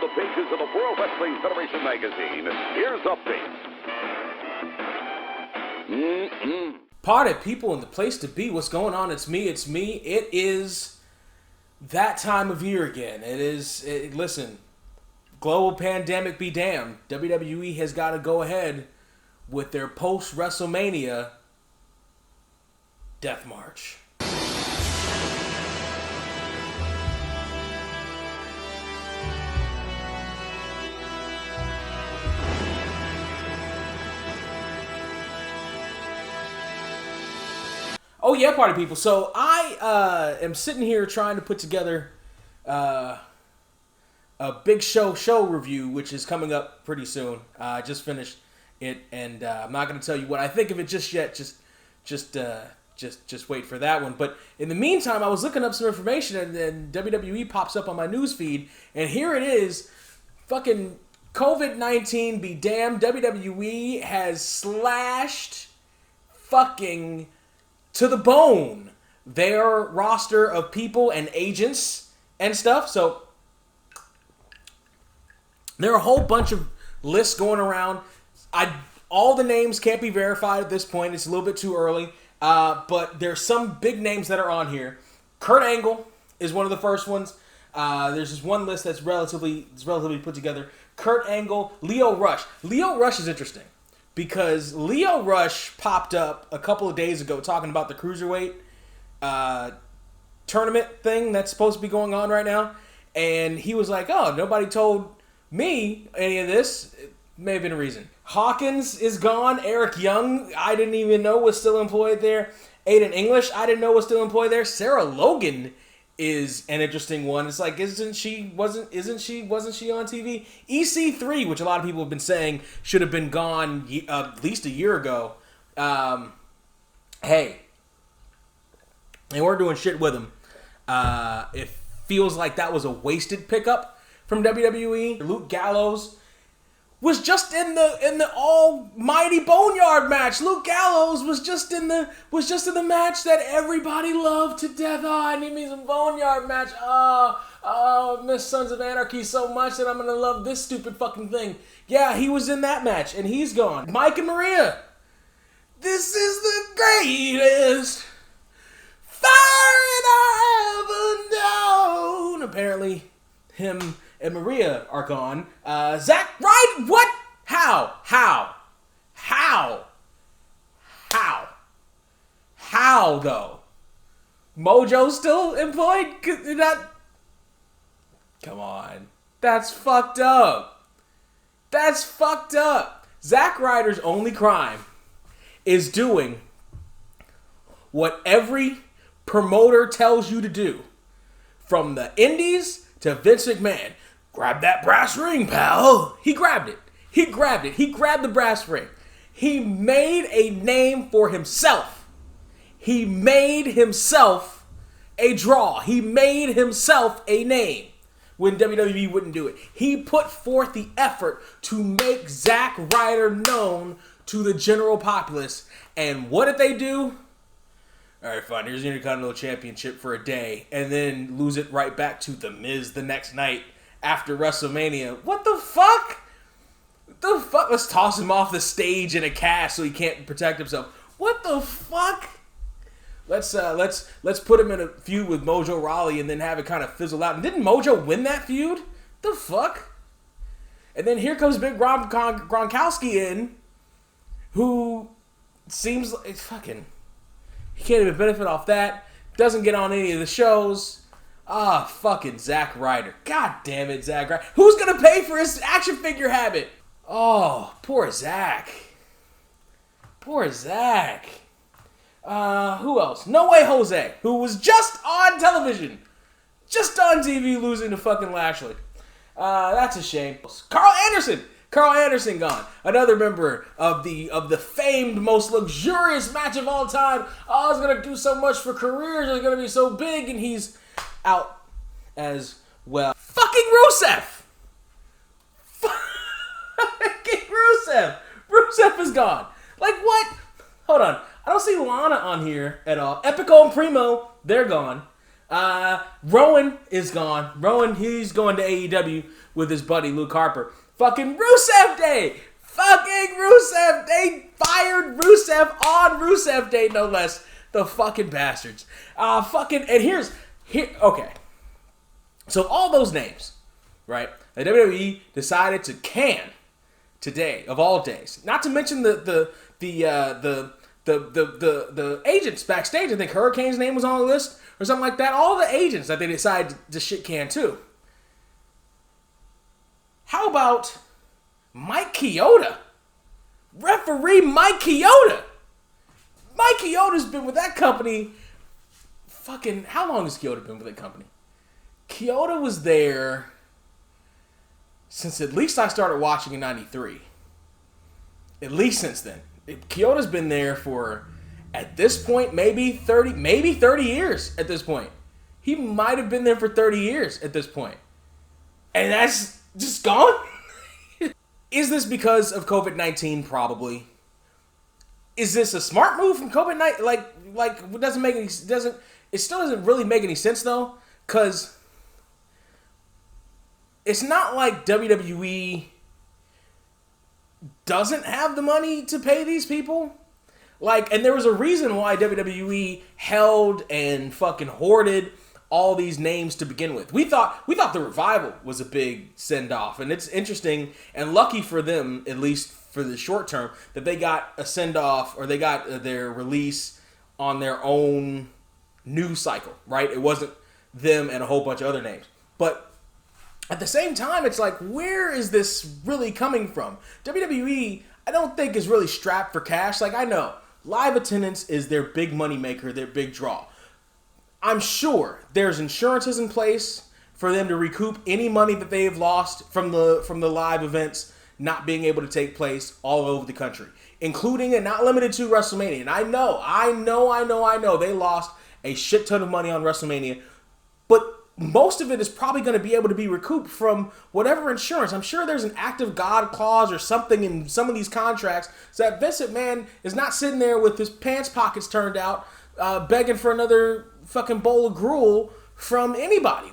the pages of the World Wrestling Federation magazine, here's updates. Party people in the place to be. What's going on? It's me. It is that time of year again. Listen, global pandemic be damned. WWE has got to go ahead with their post-WrestleMania Death March. Oh yeah, party people. So I am sitting here trying to put together a big show review, which is coming up pretty soon. I just finished it, and I'm not going to tell you what I think of it just yet. Just wait for that one. But in the meantime, I was looking up some information, and then WWE pops up on my news feed, and here it is. Fucking COVID-19 be damned. WWE has slashed fucking to the bone their roster of people and agents and stuff. So there are a whole bunch of lists going around. All the names can't be verified at this point. It's a little bit too early. But there's some big names that are on here. Kurt Angle is one of the first ones. There's this one list that's relatively put together. Kurt Angle, Lio Rush. Lio Rush is interesting because Lio Rush popped up a couple of days ago talking about the Cruiserweight tournament thing that's supposed to be going on right now. And he was like, oh, nobody told me any of this. It may have been a reason. Hawkins is gone. Eric Young, I didn't even know was still employed there. Aiden English, I didn't know was still employed there. Sarah Logan is an interesting one. It's like, wasn't she on TV? EC3, which a lot of people have been saying should have been gone at least a year ago. Hey, they weren't doing shit with him. It feels like that was a wasted pickup from WWE. Luke Gallows was just in the almighty Boneyard match. Luke Gallows was just in the match that everybody loved to death. Oh, I need me some Boneyard match. Oh, I miss Sons of Anarchy so much that I'm gonna love this stupid fucking thing. Yeah, he was in that match and he's gone. Mike and Maria. This is the greatest fire I ever known. Apparently, him and Maria are gone. Zack Ryder, what? How, though? Mojo's still employed? Come on. That's fucked up. Zack Ryder's only crime is doing what every promoter tells you to do. From the indies to Vince McMahon. Grab that brass ring, pal. He grabbed it. He grabbed the brass ring. He made a name for himself. He made himself a draw. He made himself a name when WWE wouldn't do it. He put forth the effort to make Zack Ryder known to the general populace. And what did they do? All right, fine. Here's the Intercontinental Championship for a day and then lose it right back to The Miz the next night. After WrestleMania. What the fuck? Let's toss him off the stage in a cast so he can't protect himself. What the fuck? Let's put him in a feud with Mojo Rawley and then have it kind of fizzle out. And didn't Mojo win that feud? The fuck? And then here comes Big Gronkowski in, who seems like fucking. He can't even benefit off that. Doesn't get on any of the shows. Fucking Zack Ryder. God damn it, Zack Ryder. Who's gonna pay for his action figure habit? Oh, poor Zack. Who else? No Way Jose, who was just on television. Just on TV losing to fucking Lashley. That's a shame. Carl Anderson gone. Another member of the famed, most luxurious match of all time. Oh, he's gonna do so much for careers. He's gonna be so big, and he's out as well. Fucking Rusev! Rusev is gone. Like, what? Hold on. I don't see Lana on here at all. Epico and Primo, they're gone. Rowan is gone. Rowan, he's going to AEW with his buddy Luke Harper. Fucking Rusev Day! Fucking Rusev! They fired Rusev on Rusev Day, no less. The fucking bastards. And okay. So all those names, right? The WWE decided to can today, of all days. Not to mention the agents backstage. I think Hurricane's name was on the list or something like that. All the agents that they decided to shit can too. How about Mike Chioda? Referee Mike Chioda. Mike Chioda's been with that company. Fucking, how long has Chioda been with that company? Chioda was there since at least I started watching in '93. At least since then. Chioda's been there for, at this point, maybe 30 years at this point. He might have been there for 30 years at this point. And that's just gone? Is this because of COVID-19? Probably. Is this a smart move from COVID-19? It still doesn't really make any sense though, because it's not like WWE doesn't have the money to pay these people. And there was a reason why WWE held and fucking hoarded all these names to begin with. We thought the Revival was a big send-off, and it's interesting and lucky for them, at least for the short term, that they got a send-off, or they got their release on their own news cycle, right? It wasn't them and a whole bunch of other names. But at the same time, it's like, where is this really coming from? WWE, I don't think, is really strapped for cash. I know live attendance is their big money maker, their big draw. I'm sure there's insurances in place for them to recoup any money that they have lost from the live events not being able to take place all over the country, including and not limited to WrestleMania. And I know they lost a shit ton of money on WrestleMania, but most of it is probably going to be able to be recouped from whatever insurance. I'm sure there's an act of God clause or something in some of these contracts so that Vince McMahon is not sitting there with his pants pockets turned out, begging for another fucking bowl of gruel from anybody.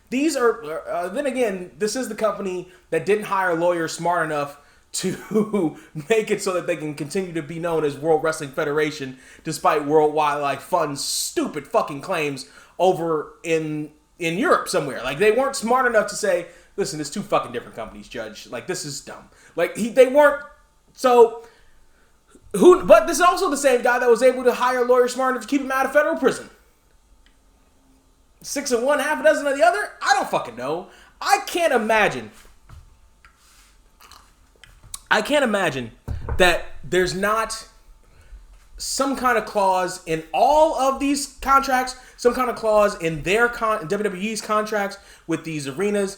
These are then again, this is the company that didn't hire lawyers smart enough to make it so that they can continue to be known as World Wrestling Federation despite World Wildlife Fund's stupid fucking claims over in Europe somewhere. They weren't smart enough to say, listen, it's two fucking different companies, Judge. This is dumb. They weren't. So but this is also the same guy that was able to hire lawyers smart enough to keep him out of federal prison. 6 of one, half a dozen of the other? I don't fucking know. I can't imagine that there's not some kind of clause in all of these contracts, some kind of clause in their WWE's contracts with these arenas,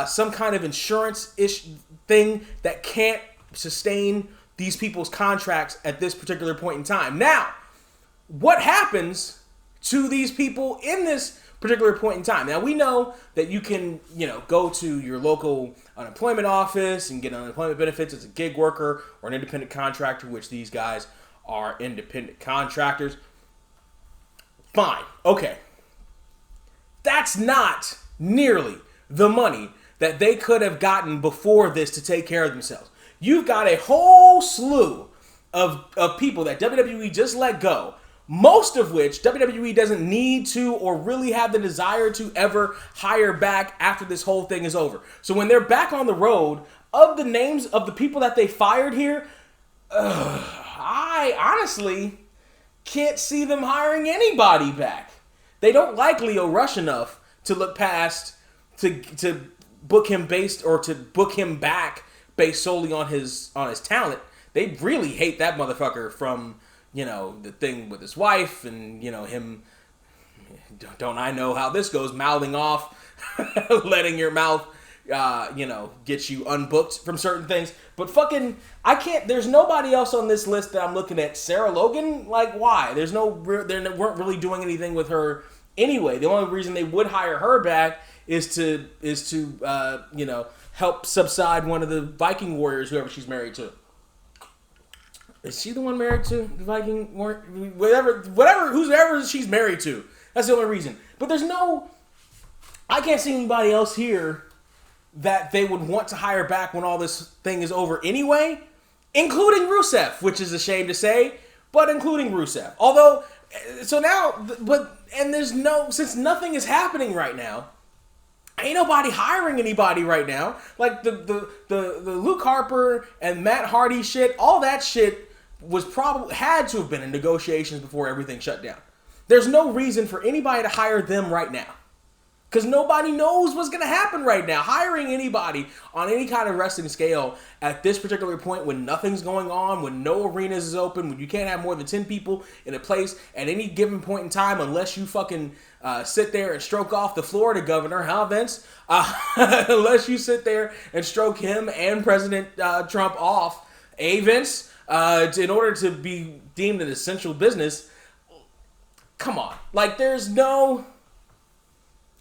some kind of insurance-ish thing that can't sustain these people's contracts at this particular point in time. Now, what happens to these people in this particular point in time? Now, we know that you can, go to your local unemployment office and get unemployment benefits as a gig worker or an independent contractor, which these guys are independent contractors. Fine. Okay. That's not nearly the money that they could have gotten before this to take care of themselves. You've got a whole slew of people that WWE just let go, most of which WWE doesn't need to or really have the desire to ever hire back after this whole thing is over. So when they're back on the road, of the names of the people that they fired here, I honestly can't see them hiring anybody back. They don't like Lio Rush enough to look past to book him back based solely on his talent. They really hate that motherfucker from, the thing with his wife and, him, don't I know how this goes, mouthing off, letting your mouth, get you unbooked from certain things. But there's nobody else on this list that I'm looking at. Sarah Logan, why? They weren't really doing anything with her anyway. The only reason they would hire her back is to help subside one of the Viking warriors, whoever she's married to. Is she the one married to the Viking warrior? Whoever she's married to. That's the only reason. But I can't see anybody else here that they would want to hire back when all this thing is over anyway, including Rusev, which is a shame to say, but including Rusev. Although, so now, since nothing is happening right now, ain't nobody hiring anybody right now. Like the Luke Harper and Matt Hardy shit, all that shit had to have been in negotiations before everything shut down. There's no reason for anybody to hire them right now. Because nobody knows what's going to happen right now. Hiring anybody on any kind of wrestling scale at this particular point when nothing's going on, when no arenas is open, when you can't have more than 10 people in a place at any given point in time unless you fucking sit there and stroke off the Florida governor, huh, Vince? Unless you sit there and stroke him and President Trump off, Vince? In order to be deemed an essential business, come on. Like, there's no...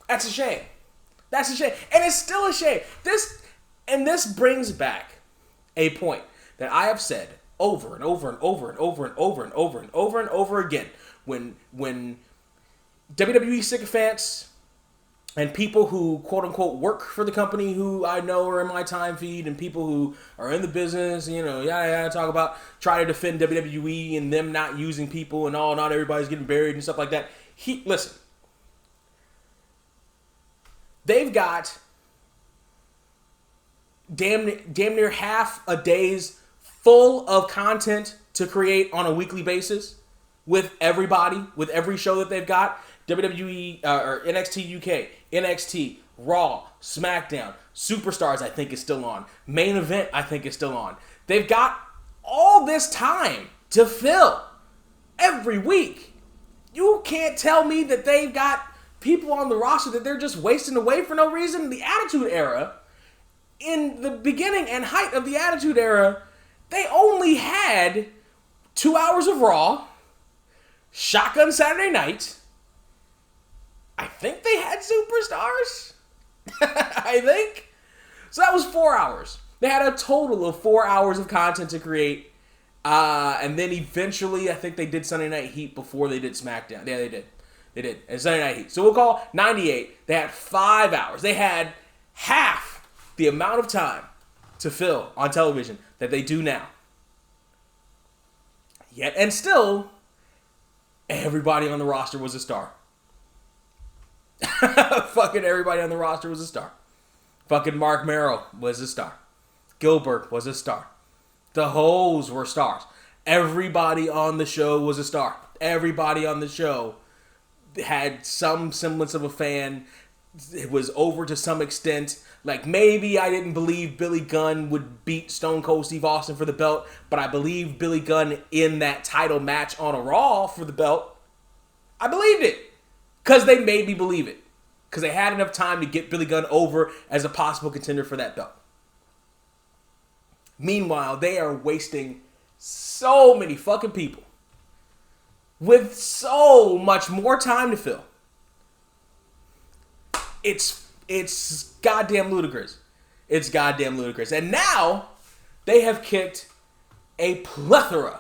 That's a shame. That's a shame. And it's still a shame. This brings back a point that I have said over and over and over and over and over and over and over and over again. When WWE sycophants and people who quote-unquote work for the company who I know are in my time feed and people who are in the business, talk about try to defend WWE and them not using people and not everybody's getting buried and stuff like that. Listen. They've got damn near half a day's full of content to create on a weekly basis with everybody, with every show that they've got. WWE or NXT UK, NXT, Raw, SmackDown, Superstars I think is still on. Main Event I think is still on. They've got all this time to fill every week. You can't tell me that they've got people on the roster that they're just wasting away for no reason. The Attitude Era, in the beginning and height of the Attitude Era, they only had 2 hours of Raw, Shotgun Saturday Night. I think they had Superstars. I think. So that was 4 hours. They had a total of 4 hours of content to create. And then eventually, I think they did Sunday Night Heat before they did SmackDown. Yeah, they did. They did. And Sunday Night Heat. So we'll call 98. They had 5 hours. They had half the amount of time to fill on television that they do now. Yet and still, everybody on the roster was a star. Fucking everybody on the roster was a star. Fucking Mark Merrow was a star. Gilbert was a star. The Hoes were stars. Everybody on the show was a star. Everybody on the show had some semblance of a fan. It was over to some extent. Like, maybe I didn't believe Billy Gunn would beat Stone Cold Steve Austin for the belt, but I believed Billy Gunn in that title match on a Raw for the belt. I believed it. Because they made me believe it. Because they had enough time to get Billy Gunn over as a possible contender for that belt. Meanwhile, they are wasting so many fucking people with so much more time to fill. It's goddamn ludicrous. It's goddamn ludicrous. And now they have kicked a plethora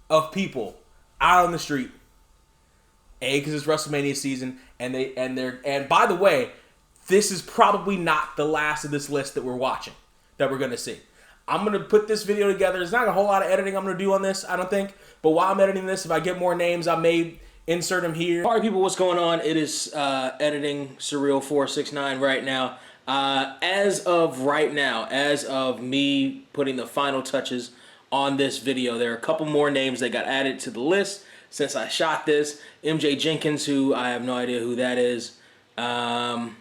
of people out on the street. Because it's WrestleMania season, and by the way, this is probably not the last of this list that we're watching, that we're gonna see. I'm gonna put this video together. There's not a whole lot of editing I'm gonna do on this, I don't think. But while I'm editing this, if I get more names, I may insert them here. All right, people, what's going on? It is editing Surreal469 right now. As of right now, as of me putting the final touches on this video, there are a couple more names that got added to the list since I shot this. MJ Jenkins, who I have no idea who that is. I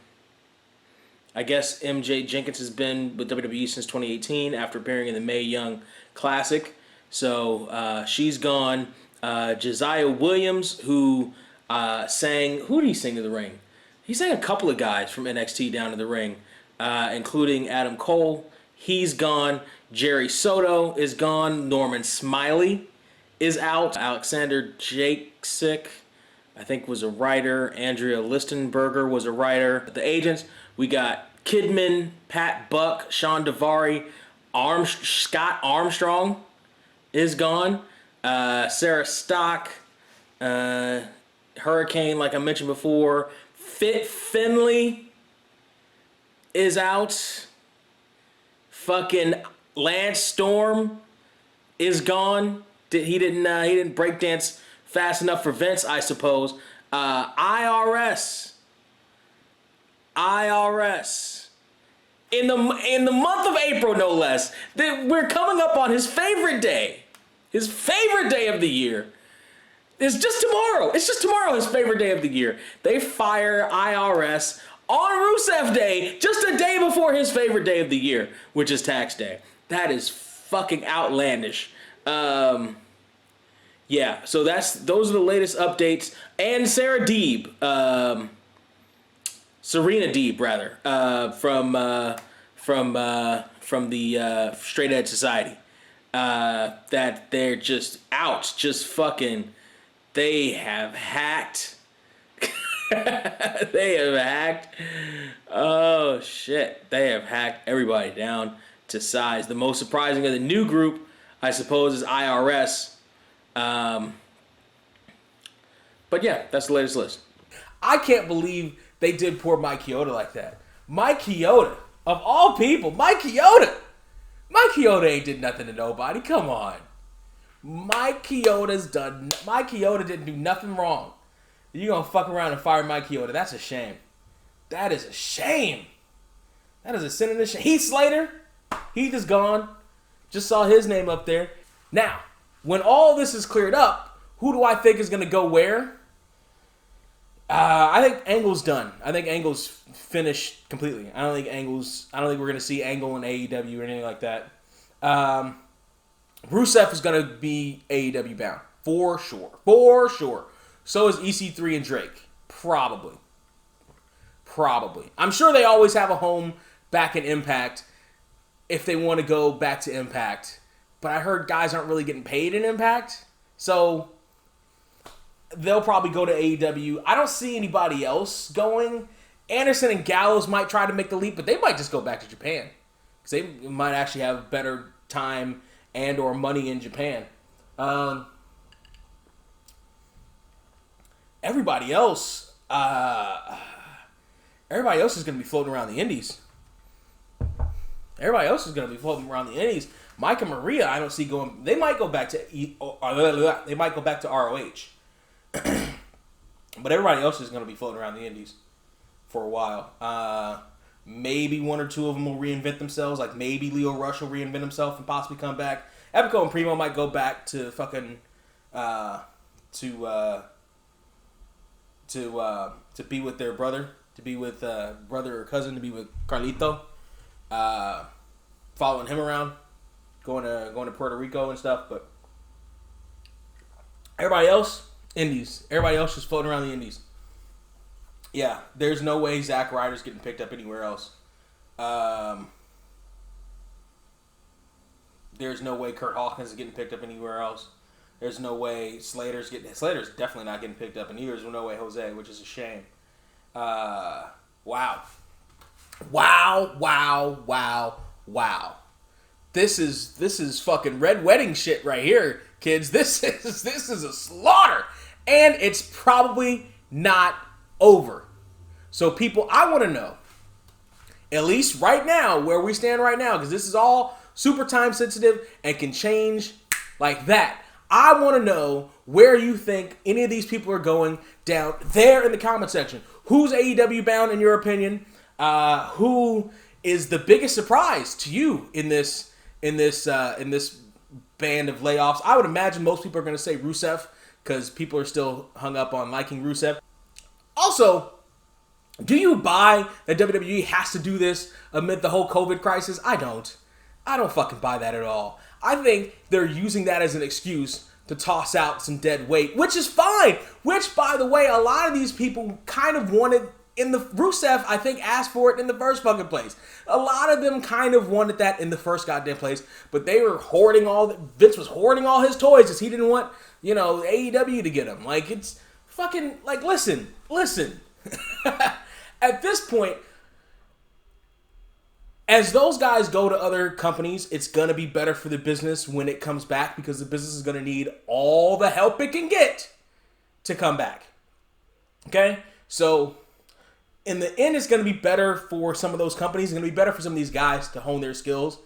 guess MJ Jenkins has been with WWE since 2018 after appearing in the Mae Young Classic. So she's gone. Josiah Williams, who sang... Who did he sing to the ring? He sang a couple of guys from NXT down to the ring, including Adam Cole. He's gone. Jerry Soto is gone. Norman Smiley is out. Alexander Jakesick, I think, was a writer. Andrea Listenberger was a writer. The agents, we got Kidman, Pat Buck, Sean Daivari, Scott Armstrong is gone. Sarah Stock, Hurricane, like I mentioned before. Finley is out. Fucking Lance Storm is gone. He didn't breakdance fast enough for Vince, I suppose. IRS. In the month of April, no less, we're coming up on his favorite day. His favorite day of the year. It's just tomorrow. It's just tomorrow, his favorite day of the year. They fire IRS on Rusev Day, just a day before his favorite day of the year, which is tax day. That is fucking outlandish. Yeah, so those are the latest updates. And Serena Deeb, rather, from the Straight Edge Society. That they're just out, just fucking. They have hacked. They have hacked. Oh shit! They have hacked everybody down to size. The most surprising of the new group, I suppose, is IRS. But yeah, that's the latest list. I can't believe they did poor Mike Chioda like that. Mike Chioda, of all people, Mike Chioda ain't did nothing to nobody. Come on. Mike Chioda didn't do nothing wrong. You gonna fuck around and fire Mike Chioda. That's a shame. That is a shame. That is a sin in the shame. Heath Slater, Heath is gone. Just saw his name up there. Now, when all this is cleared up, who do I think is gonna go where? I think Angle's done. I think Angle's finished completely. I don't think we're gonna see Angle in AEW or anything like that. Rusev is gonna be AEW bound for sure. So is EC3 and Drake, probably. I'm sure they always have a home back in Impact if they want to go back to Impact. But I heard guys aren't really getting paid in Impact, so they'll probably go to AEW. I don't see anybody else going. Anderson and Gallows might try to make the leap, but they might just go back to Japan because they might actually have better time and or money in Japan. Everybody else is going to be floating around the Indies. Mike and Maria, I don't see going. They might go back to ROH. But everybody else is going to be floating around the Indies for a while. Maybe one or two of them will reinvent themselves. Like maybe Leo Rush will reinvent himself and possibly come back. Epico and Primo might go back to fucking to be with their brother, to be with brother or cousin, to be with Carlito, following him around, going to Puerto Rico and stuff. But everybody else, Indies. Everybody else just floating around the Indies. Yeah, there's no way Zack Ryder's getting picked up anywhere else. There's no way Kurt Hawkins is getting picked up anywhere else. There's no way Slater's definitely not getting picked up, and neither is no way Jose, which is a shame. Wow. This is fucking Red Wedding shit right here, kids. This is a slaughter, and it's probably not over. So people, I want to know, at least right now, where we stand right now, because this is all super time sensitive and can change like that. I want to know where you think any of these people are going down there in the comment section. Who's AEW bound in your opinion? Who is the biggest surprise to you in this band of layoffs? I would imagine most people are going to say Rusev because people are still hung up on liking Rusev. Also, do you buy that WWE has to do this amid the whole COVID crisis? I don't fucking buy that at all. I think they're using that as an excuse to toss out some dead weight, which is fine. Which, by the way, a lot of these people kind of wanted in the Rusev, I think, asked for it in the first fucking place. A lot of them kind of wanted that in the first goddamn place, but they were Vince was hoarding all his toys because he didn't want, AEW to get them. Like, it's fucking, like, listen. At this point, as those guys go to other companies, it's going to be better for the business when it comes back because the business is going to need all the help it can get to come back. Okay? So, in the end, it's going to be better for some of those companies. It's going to be better for some of these guys to hone their skills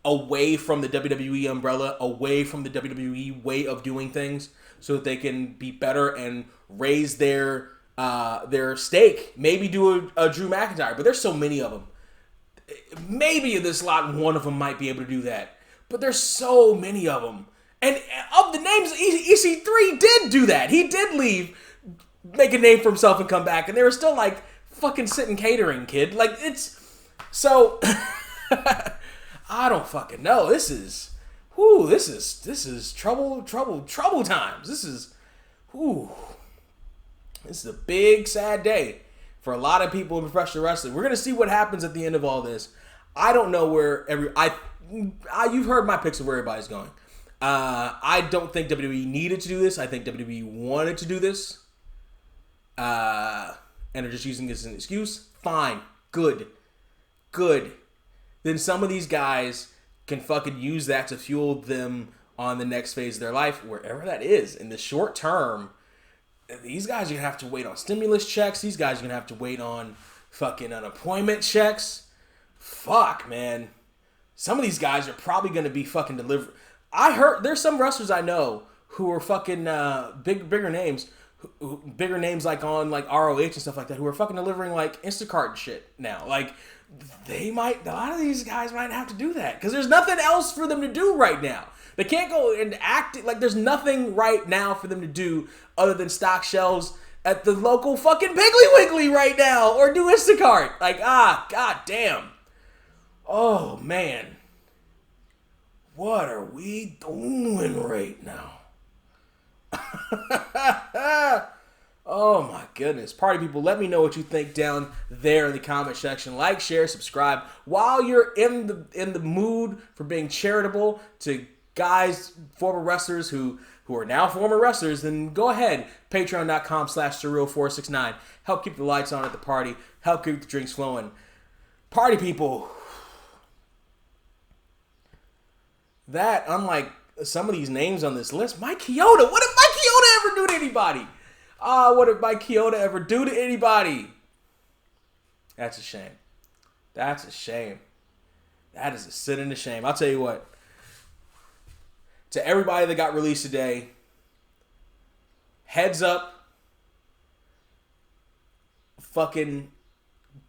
away from the WWE umbrella, away from the WWE way of doing things, so that they can be better and raise their stake. Maybe do a Drew McIntyre, but there's so many of them. Maybe in this lot, one of them might be able to do that. But there's so many of them. And of the names, EC3 did do that. He did leave, make a name for himself and come back. And they were still like, fucking sitting catering, kid. Like, it's... So... I don't fucking know. This is trouble times. This is a big, sad day for a lot of people in professional wrestling. We're going to see what happens at the end of all this. I don't know where you've heard my picks of where everybody's going. I don't think WWE needed to do this. I think WWE wanted to do this. And they're just using this as an excuse. Fine. Good. Then some of these guys can fucking use that to fuel them on the next phase of their life, wherever that is. In the short term, these guys are going to have to wait on stimulus checks. These guys are going to have to wait on fucking unemployment checks. Fuck, man. Some of these guys are probably going to be fucking delivered. I heard there's some wrestlers I know who are fucking bigger names like on like ROH and stuff like that, who are fucking delivering like Instacart and shit now. Like, a lot of these guys might have to do that because there's nothing else for them to do right now. They can't go and act like there's nothing right now for them to do other than stock shelves at the local fucking Piggly Wiggly right now or do Instacart. Like, god damn. Oh, man. What are we doing right now? Oh my goodness. Party people, let me know what you think down there in the comment section. Like, share, subscribe. While you're in the mood for being charitable to guys, former wrestlers who are now former wrestlers, then go ahead. Patreon.com/surreal469. Help keep the lights on at the party. Help keep the drinks flowing. Party people. That, unlike some of these names on this list, Mike Chioda. What did Mike Chioda ever do to anybody? What did Mike Chioda ever do to anybody? That's a shame. That's a shame. That is a sin and a shame. I'll tell you what. To everybody that got released today, heads up. Fucking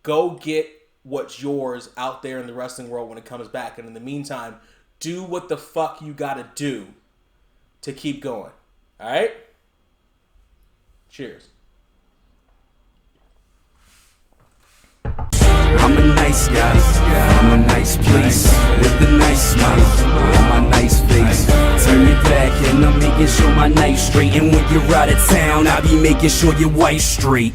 go get what's yours out there in the wrestling world when it comes back. And in the meantime, do what the fuck you gotta do to keep going. Alright? Cheers. I'm a nice guy, I'm a nice place, with a nice smile on my nice face. Turn it back and I'm making sure my night's straight. And when you're out of town, I'll be making sure your wife's straight.